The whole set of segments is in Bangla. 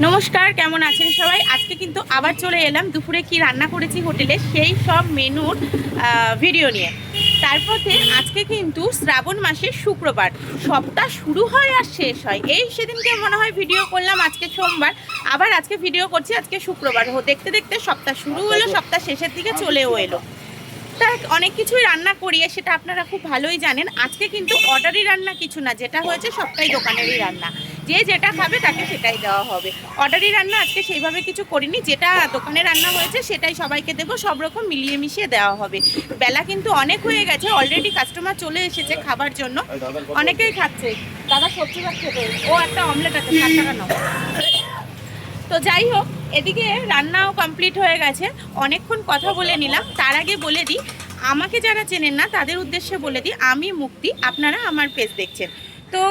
নমস্কার, কেমন আছেন সবাই? আজকে কিন্তু আবার চলে এলাম দুপুরে কি রান্না করেছি হোটেলে সেই সব মেনুর ভিডিও নিয়ে। তারপরে আজকে কিন্তু শ্রাবণ মাসের শুক্রবার, সপ্তাহ শুরু হয় আর শেষ হয়। এই সেদিনকে মনে হয় ভিডিও করলাম, আজকে সোমবার, আবার আজকে ভিডিও করছি আজকে শুক্রবার। দেখতে দেখতে সপ্তাহ শুরু হলো, সপ্তাহ শেষের দিকে চলেও এলো। তা অনেক কিছুই রান্না করি, সেটা আপনারা খুব ভালোই জানেন। আজকে কিন্তু অর্ডারি রান্না কিছু না, যেটা হয়েছে সবটাই দোকানেরই রান্না। যে যেটা খাবে তাকে সেটাই দেওয়া হবে। অর্ডারি রান্না আজকে সেইভাবে কিছু করিনি, যেটা দোকানে রান্না হয়েছে সেটাই সবাইকে দেবো, সব রকম মিলিয়ে মিশিয়ে দেওয়া হবে। বেলা কিন্তু অনেক হয়ে গেছে, অলরেডি কাস্টমার চলে এসেছে খাবার জন্য, অনেকেই খাচ্ছে। দাদা সবজি ভাত খেতে, ও একটা অমলেট আছে 60 টাকা নাও। তো যাই হোক, এদিকে রান্নাও কমপ্লিট হয়ে গেছে, অনেকক্ষণ কথা বলে নিলাম। তার আগে বলে দিই, আমাকে যারা চেনেন না তাদের উদ্দেশ্যে বলে দিই, আমি মুক্তি, আপনারা আমার পেজ দেখছেন। তো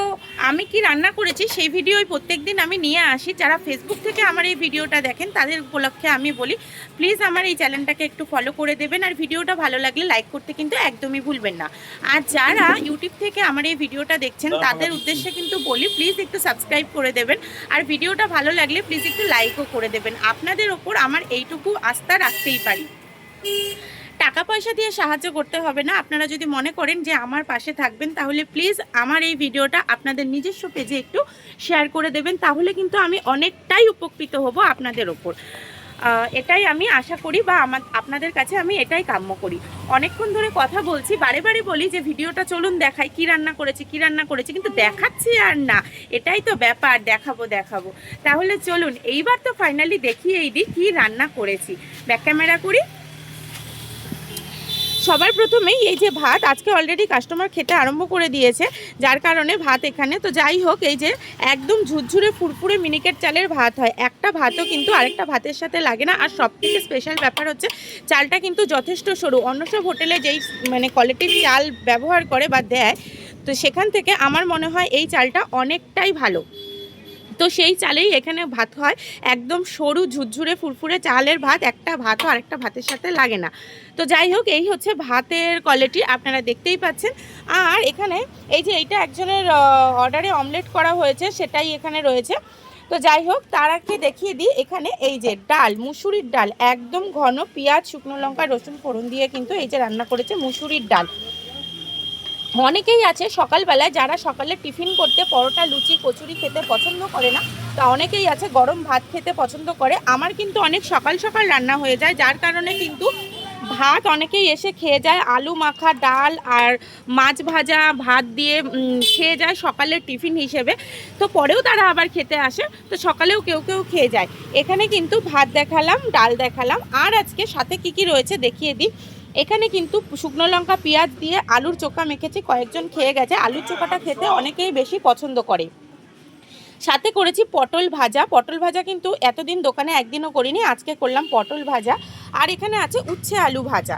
আমি কি রান্না করেছি সেই ভিডিওই প্রত্যেক দিন আমি নিয়ে আসি। যারা ফেসবুক থেকে আমার এই ভিডিওটা দেখেন তাদের উপলক্ষে আমি বলি, প্লিজ আমার এই চ্যানেলটাকে একটু ফলো করে দেবেন, আর ভিডিওটা ভালো লাগলে লাইক করতে কিন্তু একদমই ভুলবেন না। আর যারা ইউটিউব থেকে আমার এই ভিডিওটা দেখছেন তাদের উদ্দেশ্যে কিন্তু বলি, প্লিজ একটু সাবস্ক্রাইব করে দেবেন, আর ভিডিওটা ভালো লাগলে প্লিজ একটু লাইকও করে দেবেন। আপনাদের ওপর আমার এইটুকু আস্থা রাখতেই পারি। টাকা পয়সা দিয়ে সাহায্য করতে হবে না। আপনারা যদি মনে করেন যে আমার পাশে থাকবেন, তাহলে প্লিজ আমার এই ভিডিওটা আপনাদের নিজস্ব পেজে একটু শেয়ার করে দেবেন, তাহলে কিন্তু আমি অনেকটাই উপকৃত হব আপনাদের ওপর। এটাই আমি আশা করি, বা আপনাদের কাছে আমি এটাই কাম্য করি। অনেকক্ষণ ধরে কথা বলছি, বারে বারে বলি যে ভিডিওটা চলুন দেখাই, কি রান্না করেছি কি রান্না করেছি, কিন্তু দেখাচ্ছি আর না। এটাই তো ব্যাপার, দেখাবো দেখাবো। তাহলে চলুন এইবার তো ফাইনালি দেখিয়েই দিই কি রান্না করেছি। ব্যাক ক্যামেরা করি। সবার প্রথমেই এই যে ভাত, আজকে অলরেডি কাস্টমার খেতে আরম্ভ করে দিয়েছে, যার কারণে ভাত এখানে। তো যাই হোক, এই যে একদম ঝুরঝুরে ফুরফুরে মিনিকেট চালের ভাত হয়, একটা ভাতও কিন্তু আরেকটা ভাতের সাথে লাগে না। আর সব থেকে স্পেশাল ব্যাপার হচ্ছে চালটা কিন্তু যথেষ্ট সরু। অন্য সব হোটেলে যেই কোয়ালিটির চাল ব্যবহার করে বা দেয়, তো সেখান থেকে আমার মনে হয় এই চালটা অনেকটাই ভালো। তো সেই চালেই এখানে ভাত হয়, একদম সরু ঝুরঝুরে ফুরফুরে চালের ভাত, একটা ভাতও আরেকটা ভাতের সাথে লাগে না। তো যাই হোক, এই হচ্ছে ভাতের কোয়ালিটি, আপনারা দেখতেই পাচ্ছেন। আর এখানে এই যে এইটা একজনের অর্ডারে অমলেট করা হয়েছে, সেটাই এখানে রয়েছে। তো যাই হোক, তার আগে দেখিয়ে দিই, এখানে এই যে ডাল, মুসুরির ডাল, একদম ঘন, পেঁয়াজ শুকনো লঙ্কা রসুন ফোড়ন দিয়ে কিন্তু এই যে রান্না করেছে মুসুরির ডাল। অনেকেই আছে সকালবেলায় যারা সকালে টিফিন করতে পরোটা লুচি কচুরি খেতে পছন্দ করে না, তা অনেকেই আছে গরম ভাত খেতে পছন্দ করে। আমার কিন্তু অনেক সকাল সকাল রান্না হয়ে যায়, যার কারণে কিন্তু ভাত অনেকেই এসে খেয়ে যায়, আলু মাখা ডাল আর মাছ ভাজা ভাত দিয়ে খেয়ে যায় সকালের টিফিন হিসেবে। তো পরেও তারা আবার খেতে আসে, তো সকালেও কেউ কেউ খেয়ে যায়। এখানে কিন্তু ভাত দেখালাম, ডাল দেখালাম, আর আজকে সাথে কি কি রয়েছে দেখিয়ে দিই। এখানে কিন্তু শুকনো লঙ্কা পেঁয়াজ দিয়ে আলুর চোখা মেখেছি, কয়েকজন খেয়ে গেছে। আলুর চোখাটা খেতে অনেকেই বেশি পছন্দ করে। সাথে করেছি পটল ভাজা। পটল ভাজা কিন্তু এতদিন দোকানে একদিনও করিনি, আজকে করলাম পটল ভাজা। আর এখানে আছে উচ্ছে আলু ভাজা।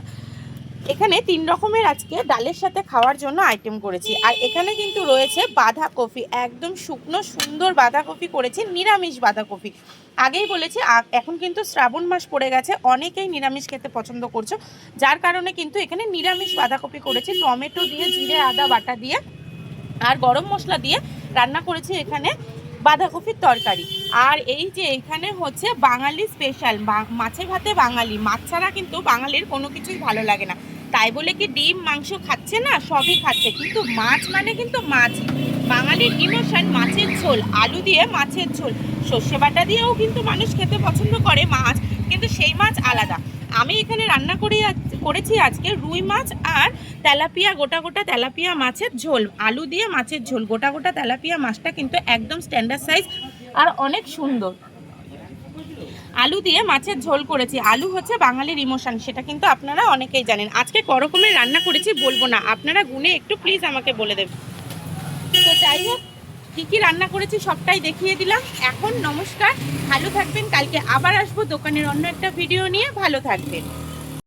এখানে 3 রকমের আজকে ডালের সাথে খাওয়ার জন্য আইটেম করেছি। আর এখানে কিন্তু রয়েছে বাঁধাকপি, একদম শুকনো সুন্দর বাঁধাকপি করেছি, নিরামিষ বাঁধাকপি। আগেই বলেছি, এখন কিন্তু শ্রাবণ মাস পড়ে গেছে, অনেকেই নিরামিষ খেতে পছন্দ করছো, যার কারণে কিন্তু এখানে নিরামিষ বাঁধাকপি করেছি। টমেটো দিয়ে, জিরে আদা বাটা দিয়ে আর গরম মশলা দিয়ে রান্না করেছি এখানে বাঁধাকপির তরকারি। আর এই যে এখানে হচ্ছে বাঙালি স্পেশাল মাছে ভাতে বাঙালি, মাছ ছাড়া কিন্তু বাঙালির কোনো কিছুই ভালো লাগে না। তাই বলে কি ডিম মাংস খাচ্ছে না, সবই খাচ্ছে, কিন্তু মাছ মানে কিন্তু মাছ। বাঙালির ইমোশন মাছের ঝোল, আলু দিয়ে মাছের ঝোল, সর্ষে বাটা দিয়েও কিন্তু মানুষ খেতে পছন্দ করে মাছ, কিন্তু সেই মাছ আলাদা। আমি এখানে রান্না করেছি আজকে রুই মাছ আর তেলাপিয়া, গোটা গোটা তেলাপিয়া মাছের ঝোল, আলু দিয়ে মাছের ঝোল। গোটা গোটা তেলাপিয়া মাছটা কিন্তু একদম স্ট্যান্ডার্ড সাইজ আর অনেক সুন্দর। আলু দিয়ে মাছের ঝোল করেছি। আলু হচ্ছে বাঙালির ইমোশন, সেটা কিন্তু আপনারা অনেকেই জানেন। আজকে ক রকমের রান্না করেছি বলবো না, আপনারা গুনে একটু প্লিজ আমাকে বলে দেবেন। তো যাই হোক, কী কী রান্না করেছি সবটাই দেখিয়ে দিলাম। এখন নমস্কার, ভালো থাকবেন, কালকে আবার আসবো দোকানের অন্য একটা ভিডিও নিয়ে। ভালো থাকবেন।